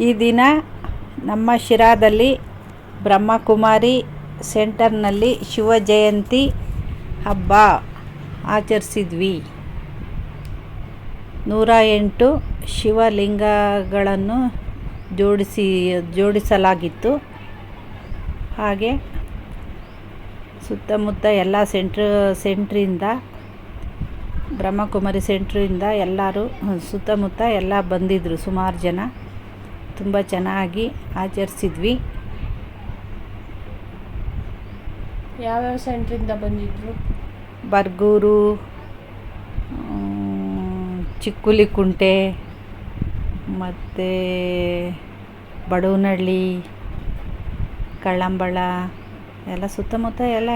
ಈ ದಿನ ನಮ್ಮ ಶಿರಾದಲ್ಲಿ ಬ್ರಹ್ಮಕುಮಾರಿ ಸೆಂಟರ್ನಲ್ಲಿ ಶಿವ ಜಯಂತಿ ಹಬ್ಬ ಆಚರಿಸಿದ್ವಿ. 108 ಶಿವಲಿಂಗಗಳನ್ನು ಜೋಡಿಸಲಾಗಿತ್ತು. ಹಾಗೆ ಸುತ್ತಮುತ್ತ ಎಲ್ಲ ಸೆಂಟ್ರಿಂದ ಬ್ರಹ್ಮಕುಮಾರಿ ಸೆಂಟ್ರಿಂದ ಎಲ್ಲರೂ ಸುತ್ತಮುತ್ತ ಎಲ್ಲ ಬಂದಿದ್ದರು. ಸುಮಾರು ಜನ ತುಂಬ ಚೆನ್ನಾಗಿ ಆಚರಿಸಿದ್ವಿ. ಯಾವ್ಯಾವ ಸೆಂಟ್ರಿಂದ ಬಂದಿದ್ರು? ಬರ್ಗೂರು, ಚಿಕ್ಕುಲಿಕುಂಟೆ, ಮತ್ತು ಬಡವನಹಳ್ಳಿ, ಕಳ್ಳಂಬಳ ಎಲ್ಲ ಸುತ್ತಮುತ್ತ ಎಲ್ಲ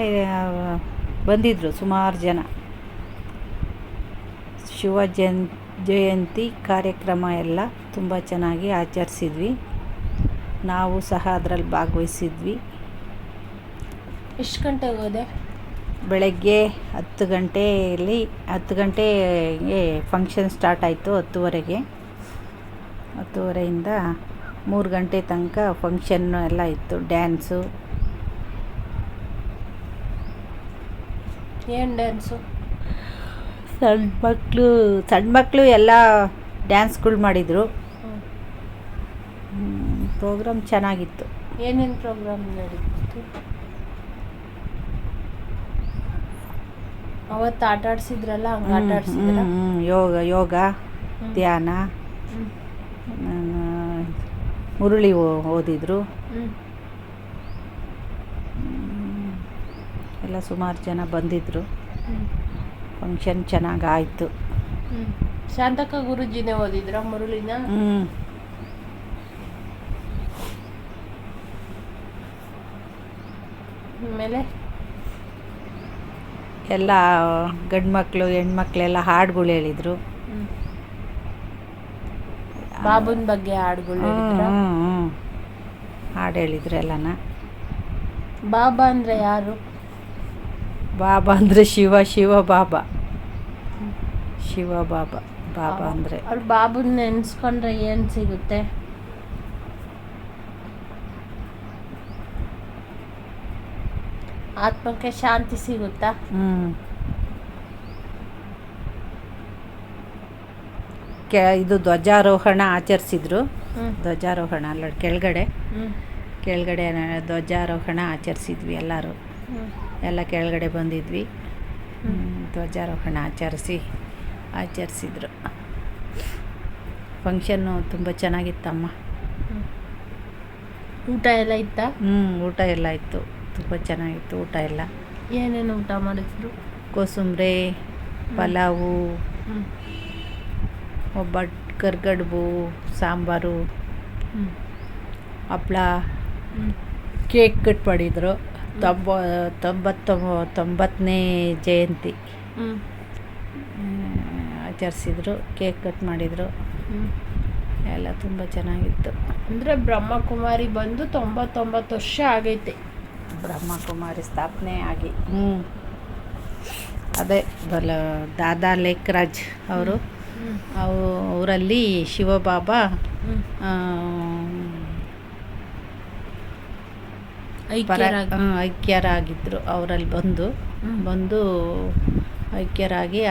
ಬಂದಿದ್ದರು ಸುಮಾರು ಜನ. ಶಿವ ಜಯಂತಿ ಕಾರ್ಯಕ್ರಮ ಎಲ್ಲ ತುಂಬ ಚೆನ್ನಾಗಿ ಆಚರಿಸಿದ್ವಿ. ನಾವು ಸಹ ಅದರಲ್ಲಿ ಭಾಗವಹಿಸಿದ್ವಿ. ಎಷ್ಟು ಗಂಟೆಗೆ ಹೋದೆ? ಬೆಳಗ್ಗೆ 10 ಗಂಟೆಗೆ ಫಂಕ್ಷನ್ ಸ್ಟಾರ್ಟ್ ಆಯಿತು. 10:30ಗೆ 10:30ಇಂದ 3 ಗಂಟೆ ತನಕ ಫಂಕ್ಷನ್ನು ಎಲ್ಲ ಇತ್ತು. ಡ್ಯಾನ್ಸು. ಏನು ಡ್ಯಾನ್ಸು? ಸಣ್ಣ ಮಕ್ಕಳು ಎಲ್ಲ ಡ್ಯಾನ್ಸ್ಗಳು ಮಾಡಿದರು. ಪ್ರೋಗ್ರಾಮ್ ಚೆನ್ನಾಗಿತ್ತು. ಏನೇನು ಪ್ರೋಗ್ರಾಮ್ ನಡೀತಿತ್ತು? ಅವತ್ತು ಆಟ ಆಡಿಸಿದ್ರಲ್ಲ, ಹಂಗೆ ಆಟ ಆಡಿಸಿದ್ರ? ಯೋಗ, ಧ್ಯಾನ, ಮುರುಳಿ ಓದಿದ್ರು. ಎಲ್ಲ ಸುಮಾರು ಜನ ಬಂದಿದ್ದರು. ಫಂಕ್ಷನ್ ಚೆನ್ನಾಗಾಯಿತು. ಶಾಂತಕ್ಕ ಗುರೂಜಿನೇ ಓದಿದ್ರ ಮುರುಳಿನ? ಆಮೇಲೆ ಎಲ್ಲ ಗಂಡು ಮಕ್ಕಳು ಹೆಣ್ಮಕ್ಳೆಲ್ಲ ಹಾಡುಗಳು ಹೇಳಿದರು. ಬಾಬುನ ಬಗ್ಗೆ ಹಾಡುಗಳು ಹೇಳಿದ್ರ? ಹಾಡು ಹೇಳಿದ್ರು ಎಲ್ಲನ. ಬಾಬಾ ಅಂದರೆ ಯಾರು? ಬಾಬಾ ಅಂದರೆ ಶಿವ ಬಾಬಾ. ಶಿವ ಬಾಬಾ. ಬಾಬಾ ಅಂದರೆ ಅವ್ರು ಬಾಬುನ ನೆನೆಸ್ಕೊಂಡ್ರೆ ಏನು ಸಿಗುತ್ತೆ? ಆತ್ಮಕ್ಕೆ ಶಾಂತಿ ಸಿಗುತ್ತಾ? ಇದು ಧ್ವಜಾರೋಹಣ ಆಚರಿಸಿದ್ರು. ಧ್ವಜಾರೋಹಣ ಅಲ್ಲ, ಕೆಳಗಡೆ ಧ್ವಜಾರೋಹಣ ಆಚರಿಸಿದ್ವಿ. ಎಲ್ಲರೂ ಎಲ್ಲ ಕೆಳಗಡೆ ಬಂದಿದ್ವಿ. ಧ್ವಜಾರೋಹಣ ಆಚರಿಸಿದ್ರು. ಫಂಕ್ಷನ್ನು ತುಂಬ ಚೆನ್ನಾಗಿತ್ತಮ್ಮ. ಊಟ ಎಲ್ಲ ಇತ್ತಾ? ಊಟ ಎಲ್ಲ ಇತ್ತು. ತುಂಬ ಚೆನ್ನಾಗಿತ್ತು ಊಟ ಎಲ್ಲ. ಏನೇನು ಊಟ ಮಾಡಿದ್ರು? ಕೋಸಂಬರಿ, ಪಲಾವು, ಒಬ್ಬಟ್ಟು, ಕರ್ಗಡ್ಬು, ಸಾಂಬಾರು, ಹಪ್ಳ, ಕೇಕ್ ಕಟ್ ಮಾಡಿದರು. 90ನೇ ಜಯಂತಿ ಆಚರಿಸಿದ್ರು. ಕೇಕ್ ಕಟ್ ಮಾಡಿದರು. ಎಲ್ಲ ತುಂಬ ಚೆನ್ನಾಗಿತ್ತು. ಅಂದರೆ ಬ್ರಹ್ಮಕುಮಾರಿ ಬಂದು 99 ವರ್ಷ ಆಗೈತೆ. ಬ್ರಹ್ಮಕುಮಾರಿ ಸ್ಥಾಪನೆ ಆಗಿ. ಅದೇ ದಾದಾ ಲೇಖರಾಜ್ ಅವರು ಅವರಲ್ಲಿ ಶಿವಬಾಬಾ ಐಕ್ಯರಾಗಿದ್ದರು. ಅವರಲ್ಲಿ ಬಂದು ಐಕ್ಯರಾಗಿ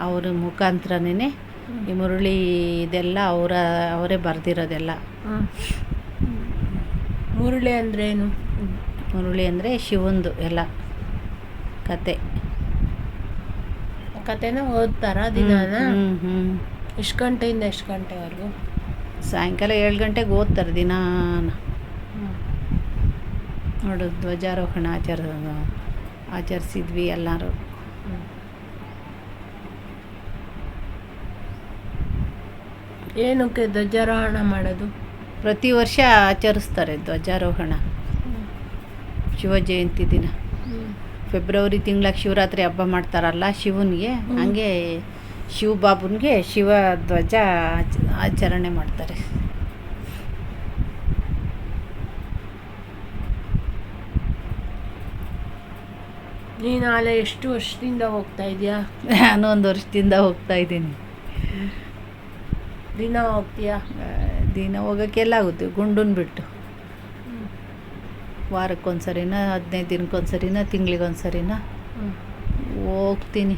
ಅವ್ರ ಮುಖಾಂತರನೇ ಈ ಮುರುಳಿ ಇದೆಲ್ಲ ಅವರೇ ಬರೆದಿರೋದೆಲ್ಲ. ಮುರುಳಿ ಅಂದ್ರೇನು? ಮುರುಳಿ ಅಂದರೆ ಶಿವಂದು ಎಲ್ಲ ಕತೆನ ಓದ್ತಾರ ದಿನಾನ? ಎಷ್ಟು ಗಂಟೆಯಿಂದ ಎಷ್ಟು ಗಂಟೆವರೆಗೂ? ಸಾಯಂಕಾಲ 7 ಗಂಟೆಗೆ ಓದ್ತಾರೆ ದಿನ. ನೋಡು, ಧ್ವಜಾರೋಹಣ ಆಚರಿಸಿದ್ವಿ ಎಲ್ಲರೂ. ಏನಕ್ಕೆ ಧ್ವಜಾರೋಹಣ ಮಾಡೋದು? ಪ್ರತಿ ವರ್ಷ ಆಚರಿಸ್ತಾರೆ ಧ್ವಜಾರೋಹಣ ಶಿವ ಜಯಂತಿ ದಿನ. ಫೆಬ್ರವರಿ ತಿಂಗಳಿಗೆ ಶಿವರಾತ್ರಿ ಹಬ್ಬ ಮಾಡ್ತಾರಲ್ಲ ಶಿವನಿಗೆ, ಹಂಗೆ ಶಿವಬಾಬುನಿಗೆ ಶಿವ ಧ್ವಜ ಆಚರಣೆ ಮಾಡ್ತಾರೆ. ನೀನು ನಾಳೆ ಎಷ್ಟು ವರ್ಷದಿಂದ ಹೋಗ್ತಾ ಇದೆಯಾ? ನಾನು 1 ವರ್ಷದಿಂದ ಹೋಗ್ತಾ ಇದ್ದೀನಿ. ದಿನ ಹೋಗ್ತೀಯಾ? ದಿನ ಹೋಗೋಕ್ಕೆಲ್ಲ ಆಗುತ್ತೆ ಗುಂಡನ್ ಬಿಟ್ಟು ವಾರಕ್ಕೊಂದ್ಸರಿನ 15 ದಿನಕ್ಕೊಂದ್ಸರಿನ ತಿಂಗಳಿಗೊಂದ್ಸರಿನ ಹೋಗ್ತೀನಿ.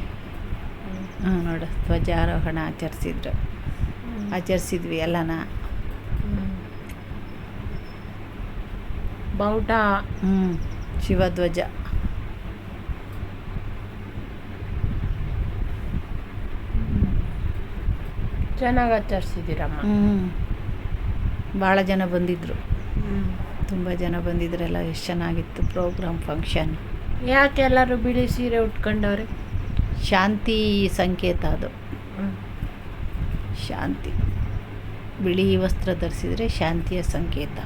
ನೋಡು ಧ್ವಜಾರೋಹಣ ಆಚರಿಸಿದ್ವಿ ಎಲ್ಲನ. ಬಾವುಟ ಶಿವಧ್ವಜ. ಚೆನ್ನಾಗಿ ಆಚರಿಸಿದ್ದೀರಮ್ಮ. ಭಾಳ ಜನ ಬಂದಿದ್ದರು, ತುಂಬ ಜನ ಬಂದಿದ್ರೆಲ್ಲ. ಎಷ್ಟು ಚೆನ್ನಾಗಿತ್ತು ಪ್ರೋಗ್ರಾಮ್, ಫಂಕ್ಷನ್. ಯಾಕೆ ಎಲ್ಲರೂ ಬಿಳಿ ಸೀರೆ ಉಟ್ಕೊಂಡವ್ರೆ? ಶಾಂತಿ ಸಂಕೇತ ಅದು. ಶಾಂತಿ, ಬಿಳಿ ವಸ್ತ್ರ ಧರಿಸಿದರೆ ಶಾಂತಿಯ ಸಂಕೇತ.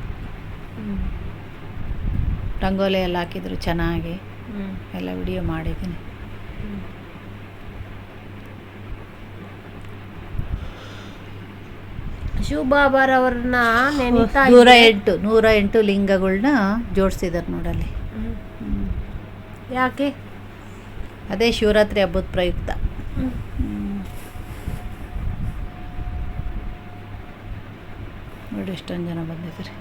ರಂಗೋಲಿ ಎಲ್ಲ ಹಾಕಿದ್ರು ಚೆನ್ನಾಗಿ, ಎಲ್ಲ ವಿಡಿಯೋ ಮಾಡಿದ್ದೀನಿ. ಶಿವಬಾಬಾರವ್ರನ್ನ ನೆನೀತಾ 108 ಲಿಂಗಗಳನ್ನ ಜೋಡಿಸಿದ್ದಾರೆ ನೋಡಲ್ಲಿ. ಯಾಕೆ? ಅದೇ ಶಿವರಾತ್ರಿ ಹಬ್ಬದ ಪ್ರಯುಕ್ತ. ನೋಡಿ ಎಷ್ಟೊಂದು ಜನ ಬಂದಿದ್ದಾರೆ.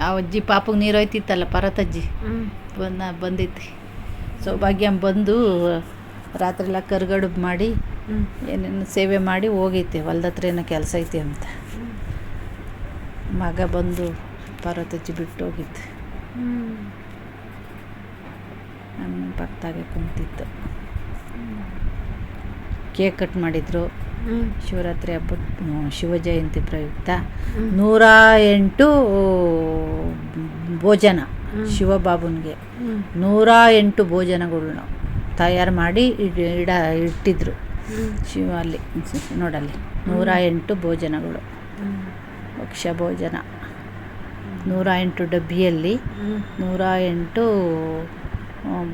ಆ ಅಜ್ಜಿ ಪಾಪಗೆ ನೀರು ಹೋಯ್ತಿತ್ತಲ್ಲ, ಪರತಜ್ಜಿ ಬಂದಿತ್ತು. ಸೌಭಾಗ್ಯ ಬಂದು ರಾತ್ರಿ ಎಲ್ಲ ಕರ್ಗಡುಬು ಮಾಡಿ ಏನೇನು ಸೇವೆ ಮಾಡಿ ಹೋಗೈತೆ. ಹೊಲ್ದ ಹತ್ರ ಏನೋ ಕೆಲಸ ಐತೆ ಅಂತ ಮಗ ಬಂದು ಪಾರ್ವತಜ್ಜಿ ಬಿಟ್ಟು ಹೋಗಿತ್ತು. ನನ್ನ ಪಕ್ಕದಾಗೆ ಕುಂತಿತ್ತು. ಕೇಕ್ ಕಟ್ ಮಾಡಿದರು ಶಿವರಾತ್ರಿ ಹಬ್ಬದ ಶಿವ ಜಯಂತಿ ಪ್ರಯುಕ್ತ. 108 ಭೋಜನ ಶಿವಬಾಬುನಿಗೆ 108 ಭೋಜನಗಳ್ನ ತಯಾರು ಮಾಡಿ ಇಟ್ಟಿದ್ರು ಶಿವ ಅಲ್ಲಿ. ನೋಡಲ್ಲಿ 108 ಭೋಜನಗಳು, ಭಕ್ಷ್ಯ ಭೋಜನ 108 ಡಬ್ಬಿಯಲ್ಲಿ 108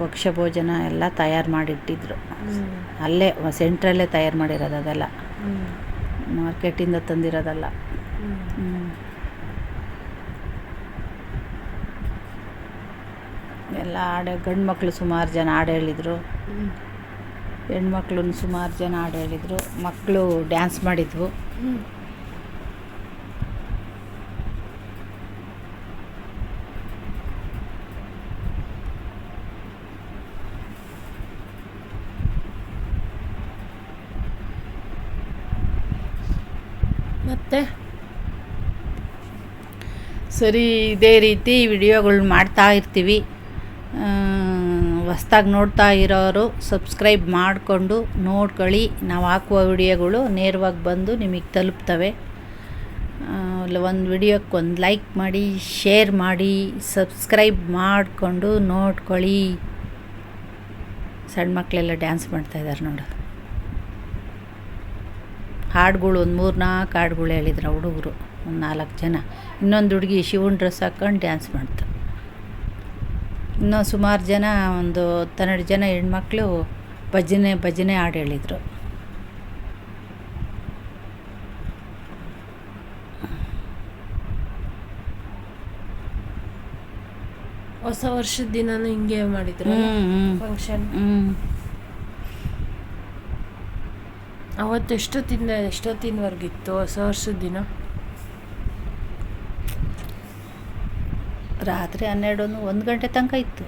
ಭಕ್ಷ್ಯ ಭೋಜನ ಎಲ್ಲ ತಯಾರು ಮಾಡಿಟ್ಟಿದ್ರು. ಅಲ್ಲೇ ಸೆಂಟ್ರಲ್ಲೇ ತಯಾರು ಮಾಡಿರೋದು, ಅದೆಲ್ಲ ಮಾರ್ಕೆಟಿಂದ ತಂದಿರೋದಲ್ಲ. ಎಲ್ಲ ಗಂಡು ಮಕ್ಕಳು ಸುಮಾರು ಜನ ಹಾಡು ಹೇಳಿದರು, ಹೆಣ್ಮಕ್ಳು ಸುಮಾರು ಜನ ಹಾಡು ಹೇಳಿದರು, ಮಕ್ಕಳು ಡ್ಯಾನ್ಸ್ ಮಾಡಿದ್ವು. ಮತ್ತೆ ಸರಿ, ಇದೇ ರೀತಿ ವಿಡಿಯೋಗಳು ಮಾಡ್ತಾ ಇರ್ತೀವಿ. ಹೊಸ್ದಾಗಿ ನೋಡ್ತಾ ಇರೋರು ಸಬ್ಸ್ಕ್ರೈಬ್ ಮಾಡಿಕೊಂಡು ನೋಡ್ಕೊಳ್ಳಿ. ನಾವು ಹಾಕುವ ವಿಡಿಯೋಗಳು ನೇರವಾಗಿ ಬಂದು ನಿಮಗೆ ತಲುಪ್ತವೆ. ಒಂದು ವಿಡಿಯೋಕ್ಕೆ ಒಂದು ಲೈಕ್ ಮಾಡಿ, ಶೇರ್ ಮಾಡಿ, ಸಬ್ಸ್ಕ್ರೈಬ್ ಮಾಡಿಕೊಂಡು ನೋಡ್ಕೊಳ್ಳಿ. ಸಣ್ಣ ಮಕ್ಕಳೆಲ್ಲ ಡ್ಯಾನ್ಸ್ ಮಾಡ್ತಾಯಿದ್ದಾರೆ ನೋಡು. ಹಾಡುಗಳು ಒಂದು 3-4 ಹಾಡುಗಳು ಹೇಳಿದ್ರು ಹುಡುಗರು, ಒಂದು 4 ಜನ. ಇನ್ನೊಂದು ಹುಡುಗಿ ಶಿವನ ಡ್ರೆಸ್ ಹಾಕ್ಕೊಂಡು ಡ್ಯಾನ್ಸ್ ಮಾಡ್ತಾರೆ. ಇನ್ನೂ ಸುಮಾರು ಜನ, ಒಂದು 12 ಜನ ಹೆಣ್ಮಕ್ಳು ಭಜನೆ ಹಾಡು ಹೇಳಿದರು. ಹೊಸ ವರ್ಷದ ದಿನನೂ ಹಿಂಗೆ ಮಾಡಿದ್ರು ಫಂಕ್ಷನ್. ಅವತ್ತು ಎಷ್ಟೊತ್ತಿನವರೆಗಿತ್ತು ಹೊಸ ವರ್ಷದ ದಿನ? ರಾತ್ರಿ 12-1 ಗಂಟೆ ತನಕ ಇತ್ತು.